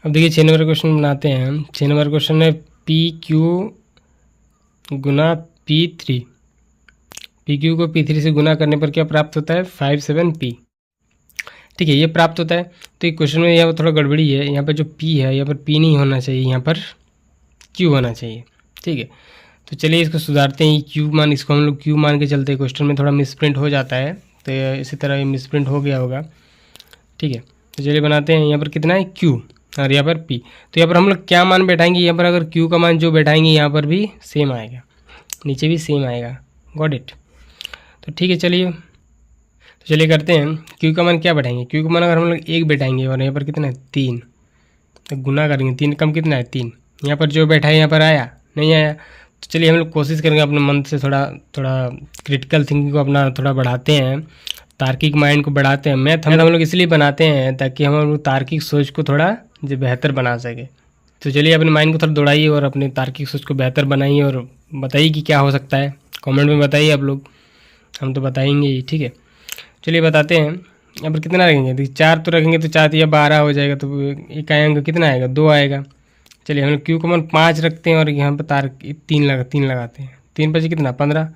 अब देखिए 6 number question बनाते हैं हम। 6 नंबर क्वेश्चन है पी क्यू गुना P3। पी क्यू को P3 से गुना करने पर क्या प्राप्त होता है? 57P। ठीक है, ये प्राप्त होता है। तो ये क्वेश्चन में यहाँ पर थोड़ा गड़बड़ी है। यहाँ पर जो P है, यहाँ पर P नहीं होना चाहिए, यहाँ पर Q होना चाहिए। ठीक है, तो चलिए इसको सुधारते हैं। Q मान, इसको हम लोग Q मान के चलते हैं। क्वेश्चन में थोड़ा मिसप्रिंट हो जाता है, तो इसी तरह ये मिसप्रिंट हो गया होगा। ठीक है, तो चलिए बनाते हैं। यहाँ पर कितना है? Q, और यहाँ पर P। तो यहाँ पर हम लोग क्या मान बैठाएंगे? यहाँ पर अगर Q का मान जो बैठाएंगे, यहाँ पर भी सेम आएगा, नीचे भी सेम आएगा। Got it? तो ठीक है, चलिए तो चलिए करते हैं। Q का मान क्या बैठाएंगे? Q का मान अगर हम लोग 1 बैठाएंगे, और यहाँ पर कितना है? 3, तो गुना करेंगे। 3 कम कितना है? 3। यहाँ पर जो बैठा है, यहाँ पर आया नहीं आया? तो चलिए हम लोग कोशिश करेंगे अपने मन से थोड़ा क्रिटिकल थिंकिंग को अपना थोड़ा बढ़ाते हैं, तार्किक माइंड को बढ़ाते हैं। मैथ हम लोग इसलिए बनाते हैं ताकि हम लोग तार्किक सोच को थोड़ा जो बेहतर बना सके। तो चलिए अपने माइंड को थोड़ा दौड़ाइए और अपने तार्किक सोच को बेहतर बनाइए, और बताइए कि क्या हो सकता है। कमेंट में बताइए आप लोग, हम तो बताएंगे ही। ठीक है, चलिए बताते हैं। यहाँ पर कितना रखेंगे? देखिए 4 तो रखेंगे, तो 4 या 12 हो जाएगा, तो इकाई अंक कितना आएगा? 2 आएगा। चलिए हम लोग Q का मान 5 रखते हैं, और यहाँ पर 3 लगाते हैं। 3 बचे कितना? 15।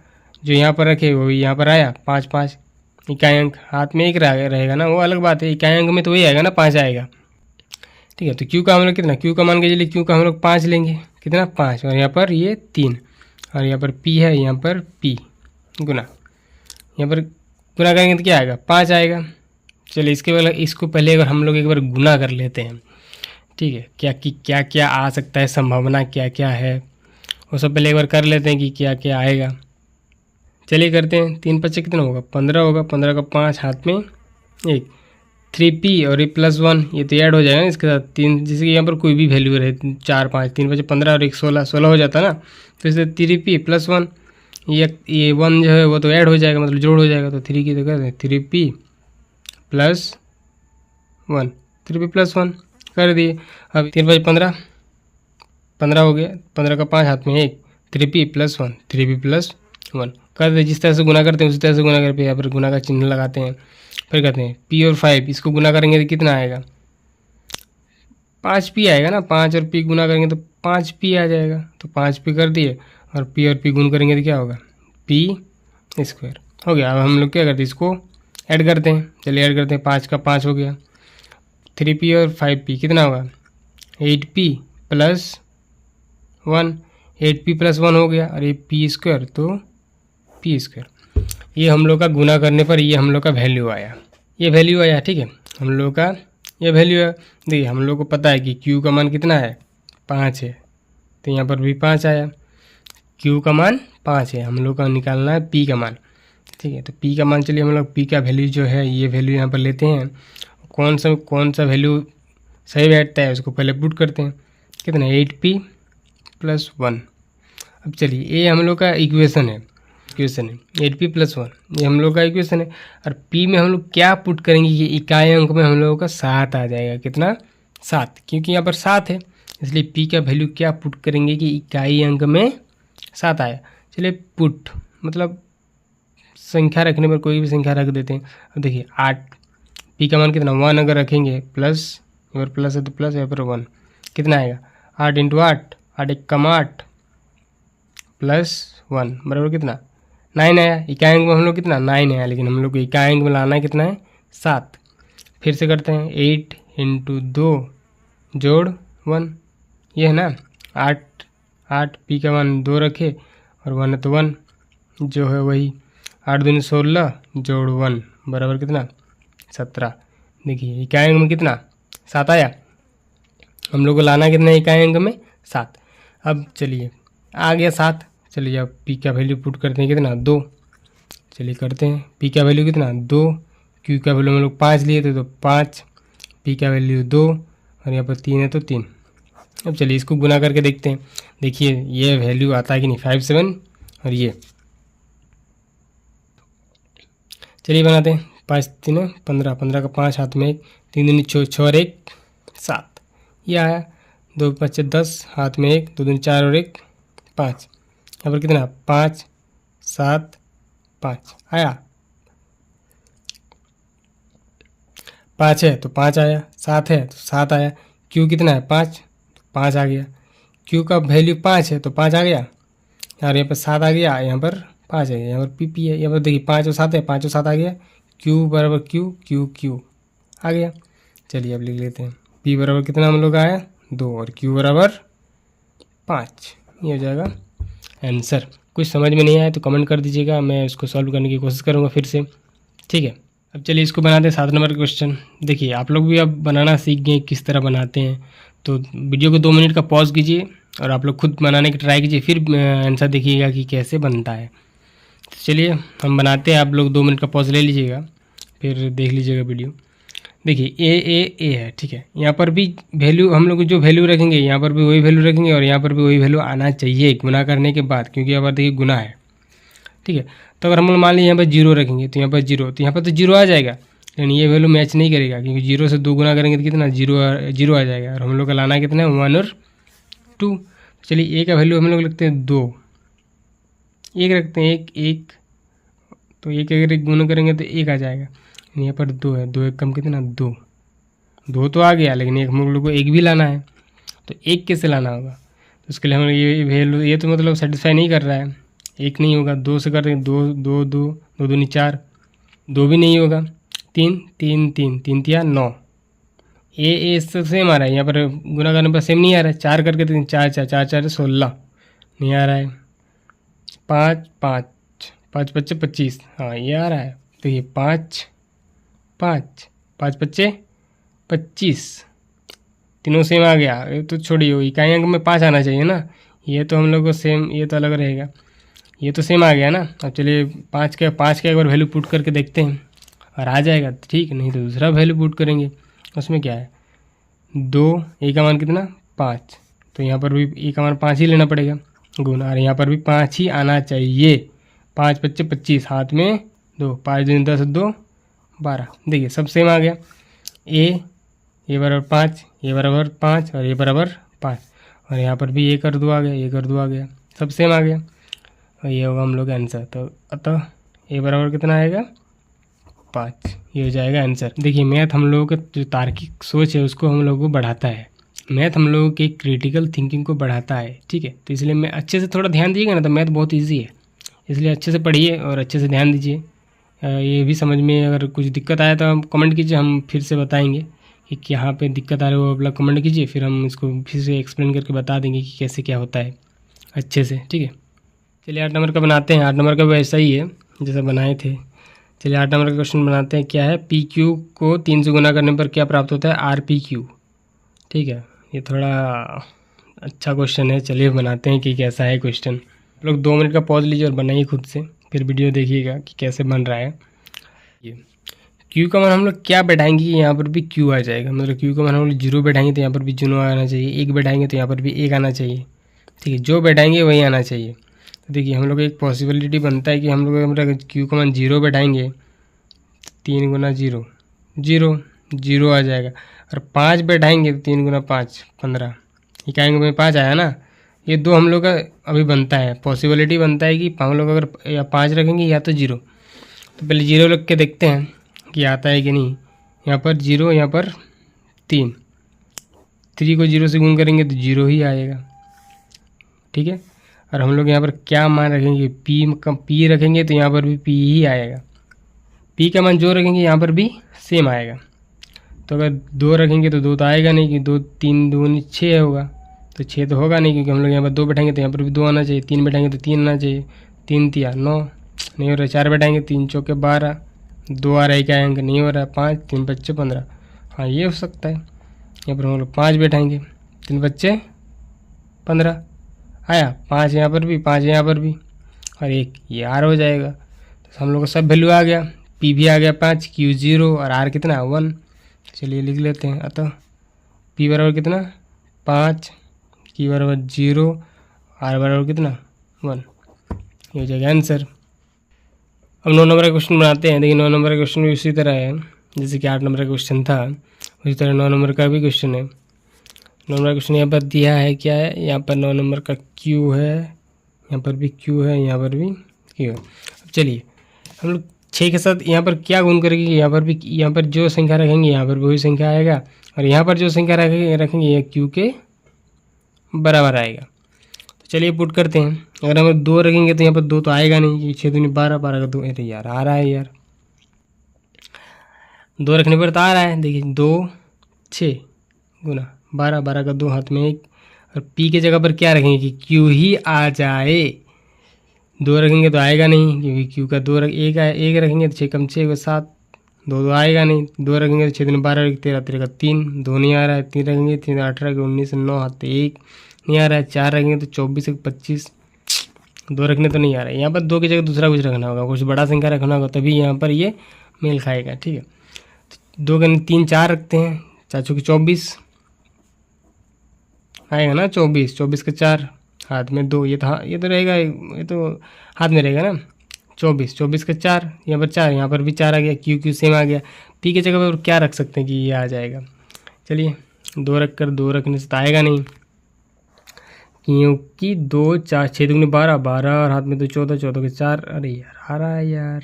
जो यहाँ पर रखे वो यहाँ पर आया 5 5। इकाई अंक हाथ में एक रहेगा ना, वो अलग बात है। इकाई अंक में तो वही आएगा ना, 5 आएगा। ठीक है, तो Q का हम लोग कितना? Q का मान के चलिए Q का हम लोग 5 लेंगे। कितना? 5। और यहाँ पर ये 3, और यहाँ पर P है, यहाँ पर P गुना, यहाँ पर गुना करेंगे तो क्या आएगा? 5 आएगा। चलिए इसको पहले अगर हम लोग एक बार गुना कर लेते हैं। ठीक है, क्या क्या आ सकता है, संभावना क्या क्या है, वो सब पहले एक बार कर लेते हैं कि क्या क्या आएगा। चलिए करते हैं। 3 5 कितना होगा? 15 होगा। 15 का 5 हाथ में 1, 3P और ये +1, ये तो ऐड हो जाएगा इसके साथ 3, जिससे कि यहाँ पर कोई भी वैल्यू रहे। 4 5 3 5 15 और 1 16, 16 हो जाता ना। तो इससे 3P +1, ये 1 जो है वो तो ऐड हो जाएगा, मतलब जोड़ हो जाएगा। तो 3 की तो कर दें 3P +1, 3P +1 कर दिए। अब 3 5 15, 15 हो गया। 15 का 5 हाथ में 1, 3P +1, 3P +1 कर दे। जिस तरह से गुना करते हैं उसी तरह से गुना करके यहाँ पर गुना का चिन्ह लगाते हैं। फिर कहते हैं P और 5, इसको गुना करेंगे तो कितना आएगा? 5P आएगा ना। 5 और P गुना करेंगे तो 5P आ जाएगा। तो 5P कर दिए, और P और P गुण करेंगे तो क्या होगा? P² हो गया। अब हम लोग क्या करते हैं? इसको ऐड करते हैं। चलिए ऐड करते हैं। 5 का 5 हो गया, 3P और 5P कितना होगा? 8P +1, 8P +1 हो गया, और ये P² तो P²। ये हम लोग का गुना करने पर ये हम लोग का वैल्यू आया, ये वैल्यू आया। ठीक है, हम लोग का ये वैल्यू है। देखिए हम लोग को पता है कि Q का मान कितना है? 5 है, तो यहाँ पर भी 5 आया। Q का मान 5 है, हम लोग का निकालना है P का मान। ठीक है, तो P का मान, चलिए हम लोग P का वैल्यू जो है, ये वैल्यू यहाँ पर लेते हैं। कौन सा वैल्यू सही बैठता है उसको पहले पुट करते हैं। कितना? 8P +1। अब चलिए ये हम लोग का इक्वेशन है 8P +1, ये हम लोग का इक्वेशन है। और P में हम लोग क्या पुट करेंगे? ये इकाई अंक में हम लोगों का 7 आ जाएगा। कितना? 7, क्योंकि यहाँ पर 7 है, इसलिए P का वैल्यू क्या पुट करेंगे कि इकाई अंक में 7 आया। चलिए पुट मतलब संख्या रखने पर कोई भी संख्या रख देते हैं। अब देखिए 8, P का मान कितना? 1 अगर रखेंगे, प्लस, यहाँ पर प्लस है तो प्लस, यहाँ पर 1, कितना आएगा? 8 × 8, 8 × 8 +1 बराबर कितना? 9 आया। इकाई अंक में हम लोग कितना? 9 आया, लेकिन हम लोग को इकाई अंक में लाना है कितना है? 7। फिर से करते हैं। 8 × 2 जोड़ 1, ये है ना। 8 P का मान 2 रखे, और 1 है तो 1 जो है वही। 8 दूनी 16 जोड़ 1 बराबर कितना? 17। देखिए इकाई अंक में कितना? 7 आया। हम लोग को लाना कितना है इकाई अंक में? 7। अब चलिए आ गया 7। चलिए अब P का वैल्यू पुट करते हैं। कितना? 2। चलिए करते हैं। P का वैल्यू कितना? 2। Q का वैल्यू हम लोग 5 लिए थे तो 5, P का वैल्यू 2, और यहाँ पर 3 है तो 3। अब चलिए इसको गुना करके देखते हैं। देखिए ये वैल्यू आता है कि नहीं? 57, और ये चलिए बनाते हैं। 5 3 15, 15 का 5 हाथ में 1, 3 दूनी 6, 6 और 1 7, ये आया। 2 5 10 हाथ में 1, 2 दूनी 4 और 1 5, यहाँ पर कितना? 5 7 5 आया। 5 है तो 5 आया, 7 है तो 7 आया। क्यू कितना है 5, 5 आ गया। क्यू का वैल्यू 5 है तो 5 आ गया, और यहाँ पर 7 आ गया, यहाँ पर 5 आ गया, यहाँ पर पी पी है, यहाँ पर देखिए 5 और 7 है, 5 और 7 आ गया। क्यू बराबर क्यू क्यू क्यू आ गया। चलिए अब लिख लेते हैं, पी बराबर कितना हम लोग का आया 2 और क्यू बराबर 5, ये हो जाएगा आंसर। कुछ समझ में नहीं आया तो कमेंट कर दीजिएगा, मैं इसको सॉल्व करने की कोशिश करूँगा फिर से, ठीक है। अब चलिए इसको बनाते हैं 7 नंबर का क्वेश्चन। देखिए आप लोग भी अब बनाना सीख गए किस तरह बनाते हैं, तो वीडियो को 2 मिनट का पॉज कीजिए और आप लोग खुद बनाने की ट्राई कीजिए, फिर आंसर देखिएगा कि कैसे बनता है। तो चलिए हम बनाते हैं, आप लोग 2 मिनट का पॉज ले लीजिएगा, फिर देख लीजिएगा वीडियो। देखिए ए है, ठीक है। यहाँ पर भी वैल्यू हम लोग जो वैल्यू रखेंगे यहाँ पर भी वही वैल्यू रखेंगे, और यहाँ पर भी वही वैल्यू आना चाहिए गुना करने के बाद, क्योंकि यहाँ पर देखिए गुना है, ठीक है। तो अगर हम लोग मान लीजिए यहाँ पर 0 रखेंगे तो यहाँ पर 0, तो यहाँ पर तो 0 आ जाएगा, लेकिन ये वैल्यू मैच नहीं करेगा, क्योंकि 0 से 2 गुना करेंगे तो कितना 0 आ जाएगा, और हम लोग का लाना कितना है 1 और 2। चलिए ए का वैल्यू हम लोग लिखते हैं 2, 1 रखते हैं, 1 तो 1 अगर 1 गुना करेंगे तो 1 आ जाएगा। यहाँ पर 2 है, 2 1 कम कितना 2 तो आ गया, लेकिन एक हम लोग को 1 भी लाना है, तो 1 कैसे लाना होगा, तो उसके लिए हम ये वैल्यू, ये तो मतलब सेटिस्फाई नहीं कर रहा है, 1 नहीं होगा, 2 से कर देंगे 2 2 2 2 2 4, 2 भी नहीं होगा, 3 3 3 3 तिया 9, ए सब सेम आ रहा है, यहाँ पर गुना करने पर सेम नहीं आ रहा है, 4 करके 3 4 4 4 4 16 नहीं आ रहा है, 5 5 5 5 25, हाँ ये आ रहा है। तो ये 5 5 5 5 25, तीनों सेम आ गया। ये तो छोड़िए, इकाई अंक में 5 आना चाहिए ना, ये तो हम लोग को सेम, ये तो अलग रहेगा, ये तो सेम आ गया ना। अब चलिए 5 का एक बार वैल्यू पुट करके देखते हैं, और आ जाएगा ठीक, नहीं तो दूसरा वैल्यू पुट करेंगे, उसमें क्या है 2, ए का मान कितना 5, तो यहाँ पर भी ए का मान 5 ही लेना पड़ेगा गुना, और यहाँ पर भी 5 ही आना चाहिए। 5 5 25, हाथ में 2, 5 2 10 2 12, देखिए सब सेम आ गया। ए बराबर 5, ए बराबर 5 और ए बराबर 5, और यहाँ पर भी 1 और 2 आ गया, 1 और 2 आ गया, सब सेम आ गया, और ये होगा हम लोग का आंसर। तो अतः ए बराबर कितना आएगा 5, ये हो जाएगा आंसर। देखिए मैथ हम लोगों का जो तार्किक सोच है उसको हम लोगों को बढ़ाता है, मैथ हम लोगों की क्रिटिकल थिंकिंग को बढ़ाता है, ठीक है। तो इसलिए मैं अच्छे से थोड़ा ध्यान दीजिएगा ना तो मैथ बहुत ईजी है, इसलिए अच्छे से पढ़िए और अच्छे से ध्यान दीजिए। ये भी समझ में अगर कुछ दिक्कत आया तो हम कमेंट कीजिए, हम फिर से बताएंगे कि यहाँ पे दिक्कत आ रही है, वो अपना कमेंट कीजिए, फिर हम इसको फिर से एक्सप्लेन करके बता देंगे कि कैसे क्या होता है अच्छे से, ठीक है। चलिए 8 नंबर का बनाते हैं। 8 नंबर का वैसा ही है जैसा बनाए थे। चलिए 8 नंबर का क्वेश्चन बनाते हैं। क्या है, पी क्यू को 3 से गुना करने पर क्या प्राप्त होता है, आर पी क्यू, ठीक है। ये थोड़ा अच्छा क्वेश्चन है, चलिए बनाते हैं कि कैसा है क्वेश्चन। आप लोग 2 मिनट का पॉज लीजिए और बनाइए खुद से, फिर वीडियो देखिएगा कि कैसे बन रहा है। ये क्यू का मान हम लोग क्या बैठाएंगे, यहाँ पर भी क्यू आ जाएगा, मतलब क्यू का मान हम लोग 0 बैठाएंगे तो यहाँ पर भी 0 आना चाहिए, 1 बैठाएंगे तो यहाँ पर भी 1 आना चाहिए, ठीक है। जो बैठाएंगे वही आना चाहिए। तो देखिए हम लोग एक पॉसिबिलिटी बनता है कि हम लोग क्यू का मान 0 बैठाएंगे, 3 गुना 0 0 0 आ जाएगा, और 5 बैठाएंगे तो 3 गुना 5 15, इकाई में 5 आया ना। ये 2 हम लोग का अभी बनता है, पॉसिबिलिटी बनता है कि हम लोग अगर या 5 रखेंगे या तो 0, तो पहले 0 रख के देखते हैं कि आता है कि नहीं। यहाँ पर 0, यहाँ पर 3 को 0 से गुण करेंगे तो 0 ही आएगा, ठीक है। और हम लोग यहाँ पर क्या मान रखेंगे, पी रखेंगे तो यहाँ पर भी पी ही आएगा, पी का मान जो रखेंगे यहाँ पर भी सेम आएगा। तो अगर 2 रखेंगे तो 2 तो आएगा नहीं, कि 2 3 2 6 होगा, तो 6 तो होगा नहीं, क्योंकि हम लोग यहाँ पर 2 बैठाएंगे तो यहाँ पर भी 2 आना चाहिए, 3 बैठाएंगे तो 3 आना चाहिए, 3 तिया 9 नहीं हो रहा, 4 बैठाएंगे 3 चौके 12, 2 आ रहा है, क्या अंक नहीं हो रहा है, 5 3 बच्चे 15, हाँ ये हो सकता है। यहाँ पर हम लोग 5 बैठाएंगे, 3 बच्चे 15 आया, 5 यहाँ पर भी 5 यहाँ पर भी, और 1 ये आर हो जाएगा। तो हम लोग का सब वैल्यू आ गया, पी भी आ गया 5, क्यू 0 और आर कितना 1। चलिए लिख लेते हैं। अतः पी बराबर कितना 5, क्यू बराबर 0, आर बराबर कितना 1, ये हो जाएगा आंसर। अब 9 नंबर का क्वेश्चन बनाते हैं। देखिए 9 नंबर का क्वेश्चन भी उसी तरह है जैसे कि 8 नंबर का क्वेश्चन था, उसी तरह 9 नंबर का भी क्वेश्चन है। 9 नंबर का क्वेश्चन यहाँ पर दिया है, क्या है यहाँ पर 9 नंबर का क्यू है, यहाँ पर भी क्यू है, यहाँ पर भी क्यू है। अब चलिए हम लोग 6 के साथ यहाँ पर क्या गुण करेंगे, यहाँ पर भी, यहाँ पर जो संख्या रखेंगे यहाँ पर भी वही संख्या आएगा, और यहाँ पर जो संख्या रखेंगे ये क्यू के बराबर आएगा। तो चलिए पुट करते हैं। अगर हम 2 रखेंगे तो यहाँ पर 2 तो आएगा नहीं, क्योंकि 6 दूनी 12, 12 का 2, अरे यार आ रहा है यार, 2 रखने पर तो आ रहा है। देखिए 2 6 गुना 12, 12 का 2 हाथ में 1, और पी के जगह पर क्या रखेंगे कि क्यू ही आ जाए। 2 रखेंगे तो आएगा नहीं, क्योंकि क्यू का 2 एक रखेंगे तो 6 कम 6 7, 2 तो आएगा नहीं। 2 रखेंगे तो 6 दूनी 12, 13, 13 का 3, 2 नहीं आ रहा है। 3 रखेंगे 3 18 के 19, 9 हाथ 1 नहीं आ रहा है। 4 रखेंगे तो 24 एक 25, 2 रखने तो नहीं आ रहा है। यहाँ पर 2 की जगह दूसरा कुछ रखना होगा, कुछ बड़ा संख्या रखना होगा, तभी यहाँ पर ये मेल खाएगा। ठीक है, 2 के 3 4 रखते हैं, 4 चौके 24 आएगा ना। 24, 24 के 4 हाथ में 2, ये तो रहेगा, ये तो हाथ में रहेगा ना। 24, 24 के 4, यहाँ पर 4, यहाँ पर भी 4 आ गया। क्यू सेम आ गया। पी की जगह पर क्या रख सकते हैं कि ये आ जाएगा। चलिए 2 रख कर, 2 रखने से तो आएगा नहीं, क्योंकि 2 4 6 दूनी 12, 12 और हाथ में तो 14, 14 के 4, अरे यार आ रहा है यार।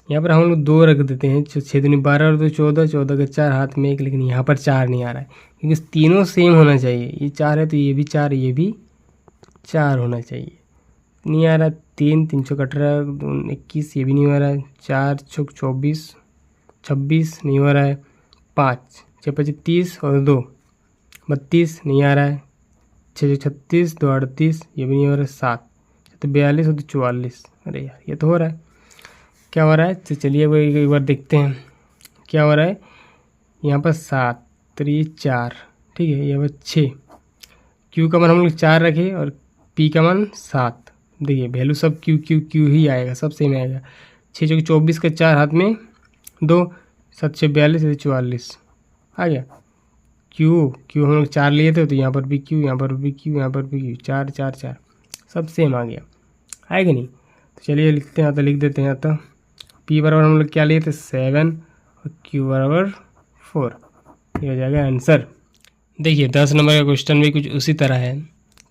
यहाँ पर हम लोग 2 रख देते हैं, 6 दूनी 12 और 2 14, 14 के 4 हाथ में 1, लेकिन यहाँ पर 4 नहीं आ रहा है, क्योंकि तीनों सेम होना चाहिए। ये 4 है तो ये भी 4, ये भी 4 होना चाहिए। नहीं आ रहा। 3 3 चौक 18, 21, ये भी नहीं हो रहा है। 4 चौक 24, 26 नहीं हो रहा है। 5 6 25 30 और 2 32 नहीं आ रहा है। 6 36, 2 38, ये भी नहीं हो रहा है। 7 तो 42 और 2 44, अरे यार ये तो हो रहा है। क्या हो रहा है, तो चलिए एक बार देखते हैं क्या हो रहा है। यहाँ पर 7 3 4, ठीक है, यहाँ पर 6, क्यू का मान हम लोग 4 रखे और पी का मान 7। देखिए वैल्यू सब क्यू क्यू क्यू ही आएगा, सब सेम आएगा। 6 चौके 24 के 4 हाथ में 2, 7 6 42, 44 आ गया। क्यू हम लोग 4 लिए थे, तो यहाँ पर भी क्यू, यहाँ पर भी क्यू, यहाँ पर भी क्यू, 4 4 4 सब सेम आ गया, आएगा नहीं। तो चलिए लिखते हैं, तो लिख देते हैं। तो पी बराबर हम लोग क्या लिए थे 7 और क्यू बराबर 4, ये हो जाएगा आंसर। देखिए 10 नंबर का क्वेश्चन भी कुछ उसी तरह है,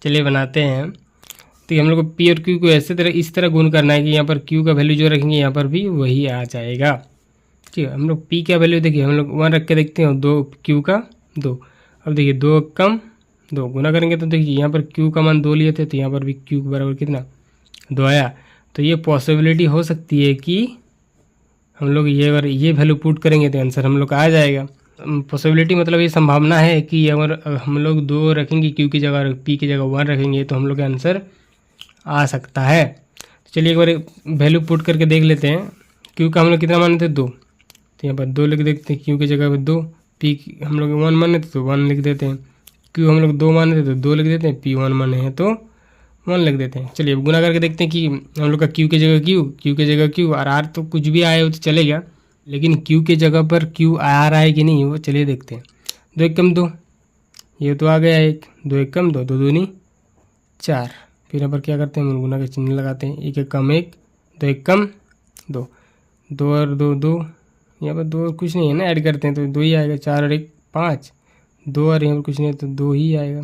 चलिए बनाते हैं। तो हम लोग को पी और क्यू को इस तरह गुण करना है कि यहाँ पर क्यू का वैल्यू जो रखेंगे यहाँ पर भी वही आ जाएगा। ठीक है, हम लोग पी का वैल्यू देखिए हम लोग 1 रख के देखते हैं, 2 क्यू का 2। अब देखिए 2 कम 2 गुना करेंगे तो देखिए यहाँ पर क्यू का मान 2 लिए थे, तो यहाँ पर भी क्यू के बराबर कितना 2 आया। तो ये पॉसिबिलिटी हो सकती है कि हम लोग अगर ये वैल्यू पुट करेंगे तो आंसर हम लोग का आ जाएगा। पॉसिबिलिटी मतलब ये संभावना है कि अगर हम लोग 2 रखेंगे क्यू की जगह, पी की जगह 1 रखेंगे, तो हम लोग का आंसर आ सकता है। तो चलिए एक बार वैल्यू पुट करके देख लेते हैं। क्यू का हम लोग कितना माने थे 2, तो यहाँ पर 2 लिख देते हैं क्यू की जगह पर 2। पी हम लोग 1 माने थे तो 1 लिख देते हैं। क्यू हम लोग 2 माने थे तो 2 लिख देते हैं। पी 1 माने हैं तो 1 लिख देते हैं। चलिए अब गुना करके देखते हैं कि हम लोग का क्यू की जगह क्यू की जगह क्यू, और आर तो कुछ भी आए हो तो चलेगा, लेकिन क्यू की जगह पर क्यू आ रहा है कि नहीं वो चलिए देखते हैं। 2 1 कम 2, ये तो आ गया 1, 2 1 कम 2, 2 दूनी 4। फिर यहाँ पर क्या करते हैं, गुना का चिन्ह लगाते हैं। 1 1 कम 1, 2 1 कम 2, 2 और 2 2, यहाँ पर 2 कुछ नहीं है ना, ऐड करते हैं तो 2 ही आएगा। 4 और 1 5, 2 और यहाँ पर कुछ नहीं है तो 2 ही आएगा।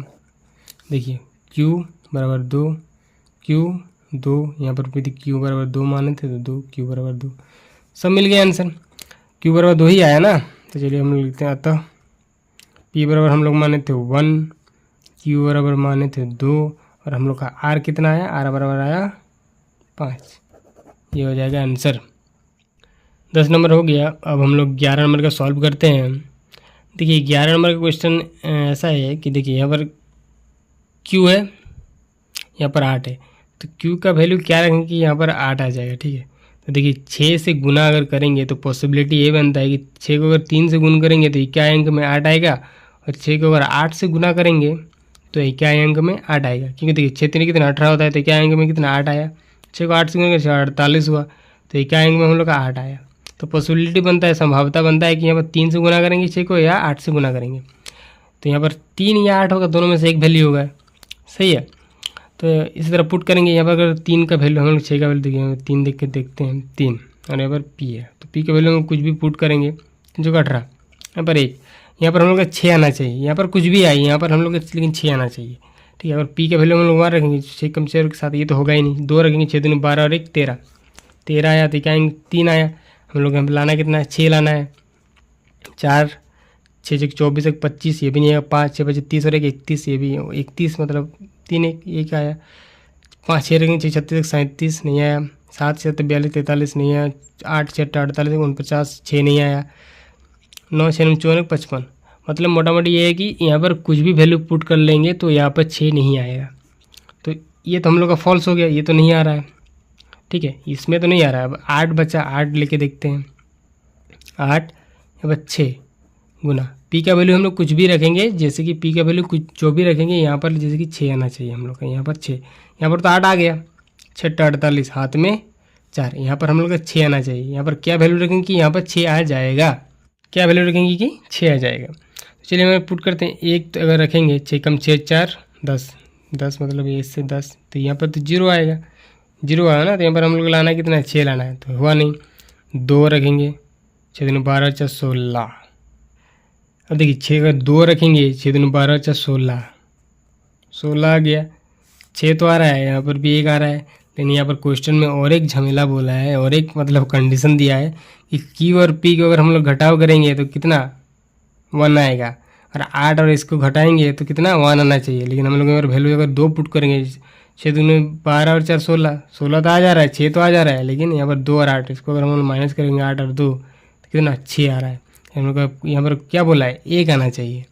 देखिए क्यू बराबर 2, क्यू 2, यहाँ पर भी क्यू बराबर 2 माने थे तो 2, क्यू बराबर 2, सब मिल गया आंसर। क्यू बराबर 2 ही आया ना। तो चलिए हम लोग लिखते हैं, अतः पी बराबर हम लोग माने थे 1, क्यू बराबर माने थे 2, और हम लोग का आर कितना आया, आर बराबर आया 5, ये हो जाएगा आंसर। 10 नंबर हो गया। अब हम लोग 11 नंबर का सॉल्व करते हैं। देखिए 11 नंबर का क्वेश्चन ऐसा है कि देखिए यहाँ पर क्यू है, यहाँ पर 8 है, तो क्यू का वैल्यू क्या रखेंगे कि यहाँ पर 8 आ जाएगा। ठीक है, तो देखिए 6 से गुना अगर करेंगे तो पॉसिबिलिटी ये बनता है कि 6 को अगर 3 से गुण करेंगे तो क्या अंक में 8 आएगा, और 6 को अगर 8 से गुना करेंगे तो क्या अंक में 8 आएगा। क्योंकि देखिए 6 3 कितना 18 होता है, तो क्या अंक में कितना 8 आया। 6 को 8 से गुना 48 हुआ, तो क्या अंक में हम लोग का 8 आया। तो पॉसिबिलिटी बनता है, संभावना बनता है कि यहाँ पर 3 से गुना करेंगे 6 को, या 8 से गुना करेंगे। तो यहाँ पर 3 या 8 होगा, दोनों में से एक वैल्यू होगा, सही है। तो इसी तरह पुट करेंगे। यहाँ पर अगर 3 का वैल्यू हम लोग 6 का वैल्यू देखिए 3 देख के देखते हैं 3, और यहाँ पर पी है, तो पी का वैल्यू हम कुछ भी पुट करेंगे जो कि 18, यहाँ पर 1, यहाँ पर हम लोग का 6 आना चाहिए। यहाँ पर कुछ भी आए, यहाँ पर हम लोग का लेकिन 6 आना चाहिए। ठीक है, अगर पी का वैल्यू हम लोग 1 रखेंगे 6 कम 6 के साथ, ये तो होगा ही नहीं। 2 रखेंगे 6 दूनी 12 और 1 13, 13 आया, तो क्या 3 आया। हम लोग यहाँ पर लाना कितना है, 6 लाना है। 4 6 6 24 1 25, ये भी नहीं आएगा। 5 6 25 30 और 1 31, ये भी 31 मतलब 3 1 1 आया। 5 6 रखेंगे 6 36 37 नहीं आया। 7 7 42 43 नहीं आया। 8 6 48 49 6 नहीं आया। 9 6 9 54 55, मतलब मोटा मोटी ये है कि यहाँ पर कुछ भी वैल्यू पुट कर लेंगे तो यहाँ पर 6 नहीं आएगा। तो ये तो हम लोग का फॉल्स हो गया, ये तो नहीं आ रहा है। ठीक है, इसमें तो नहीं आ रहा है। अब 8 बचा, 8 लेके देखते हैं। 8 यहाँ पर 6 गुना पी का वैल्यू हम लोग कुछ भी रखेंगे, जैसे कि पी का वैल्यू कुछ जो भी रखेंगे यहाँ पर जैसे कि 6 आना चाहिए हम लोग का। यहाँ पर 6, यहाँ पर तो 8 आ गया। 6 48 हाथ में 4, यहाँ पर हम लोग का 6 आना चाहिए। यहाँ पर क्या वैल्यू रखेंगे कि यहाँ पर 6 आ जाएगा। क्या वैल्यू रखेंगे कि 6 आ जाएगा। तो चलिए हम पुट करते हैं। एक तो अगर रखेंगे 6 कम 6 4 10, 10 मतलब ये इससे 10, तो यहाँ पर तो 0 आएगा। 0 आया ना, तो यहाँ पर हम लोग लाना है कितना है, 6 लाना है, तो हुआ नहीं। 2 रखेंगे 6 दूनी 12 4 16। अब देखिए 6 अगर 2 रखेंगे 6 दूनी 12 4 16, 16 आ गया। 6 तो आ रहा है, यहाँ पर भी 1 आ रहा है, लेकिन यहाँ पर क्वेश्चन में और एक झमेला बोला है, और एक मतलब कंडीशन दिया है कि क्यू और पी को अगर हम लोग घटाव करेंगे तो कितना 1 आएगा, और 8 और इसको घटाएंगे तो कितना 1 आना चाहिए। लेकिन हम लोग अगर वैल्यू अगर 2 पुट करेंगे 6 दूनी 12 और 4 16, 16 तो आ जा रहा है, 6 तो आ जा रहा है, लेकिन यहाँ पर 2 और 8 इसको अगर हम लोग माइनस करेंगे 8 और 2 तो कितना 6 आ रहा है। हम लोग का यहाँ पर क्या बोला है, 1 आना चाहिए।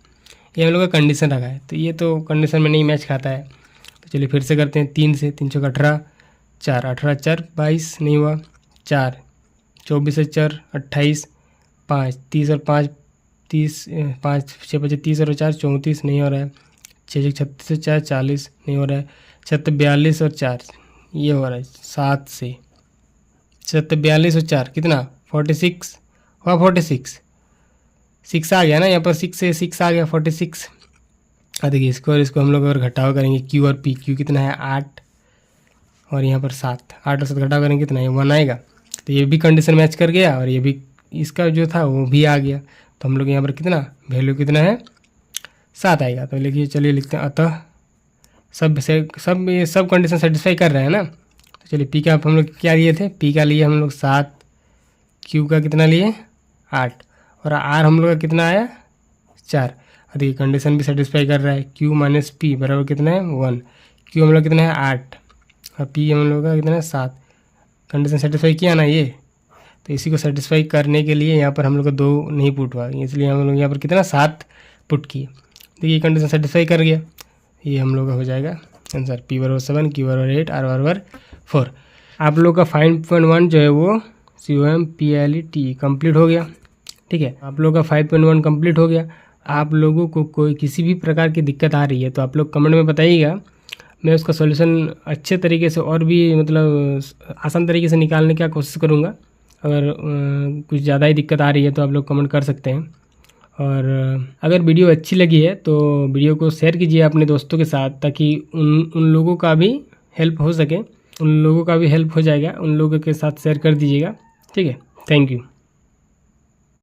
ये हम लोग का कंडीशन रखा है, तो ये तो कंडीशन में नहीं मैच खाता है। तो चलिए फिर से करते हैं। 3 से 3 6 18 4 18 4 22 नहीं हुआ। 4 24 से 4 28 5 30 और 5 30 5 6 5 30 और 4 34 नहीं हो रहा है। 6 6 36 से 4 40 नहीं हो रहा है। 7 42 और 4 ये हो रहा है। 7 से 7 42 और 4 कितना 46 हुआ। 46 6 आ गया ना, यहाँ पर 6 से 6 आ गया 46। देखिए इसको और इसको हम लोग अगर घटाव करेंगे क्यू और पी, क्यू कितना है 8 और यहाँ पर 7, 8 और 7 घटाव करेंगे कितना है 1 आएगा। तो ये भी कंडीशन मैच कर गया, और ये भी इसका जो था वो भी आ गया। तो हम लोग यहाँ पर कितना वैल्यू कितना है 7 आएगा। तो लिखिए, चलिए लिखते हैं। अतः सब कंडीशन सेटिस्फाई कर रहे हैं ना। तो चलिए पी का हम लोग क्या लिए थे, पी का लिए हम लोग 7, क्यू का कितना लिए 8, और आर हम लोग का कितना आया 4। देखिए कंडीशन भी सेटिस्फाई कर रहा है। क्यू माइनस पी बराबर कितना है 1। क्यू हम लोग कितना है 8 और पी हम लोग का कितना है 7। कंडीशन सेटिस्फाई किया ना ये। तो इसी को सेटिस्फाई करने के लिए यहाँ पर हम लोग का 2 नहीं पुट हुआ, इसलिए हम लोग यहाँ पर कितना 7 पुट किए। देखिए कंडीशन सेटिस्फाई कर गया, ये हम लोग का हो जाएगा आंसर। पी बराबर 7, क्यू बराबर 8, आर बराबर 4। आप लोग का 5.1 जो है वो COM PLET कंप्लीट हो गया। ठीक है, आप लोग का 5.1 कंप्लीट हो गया। आप लोगों को कोई किसी भी प्रकार की दिक्कत आ रही है तो आप लोग कमेंट में बताइएगा, मैं उसका सॉल्यूशन अच्छे तरीके से और भी मतलब आसान तरीके से निकालने की कोशिश करूँगा। अगर कुछ ज़्यादा ही दिक्कत आ रही है तो आप लोग कमेंट कर सकते हैं। और अगर वीडियो अच्छी लगी है तो वीडियो को शेयर कीजिए अपने दोस्तों के साथ, ताकि उन लोगों का भी हेल्प हो सके। उन लोगों का भी हेल्प हो जाएगा, उन लोगों के साथ शेयर कर दीजिएगा। ठीक है, थैंक यू।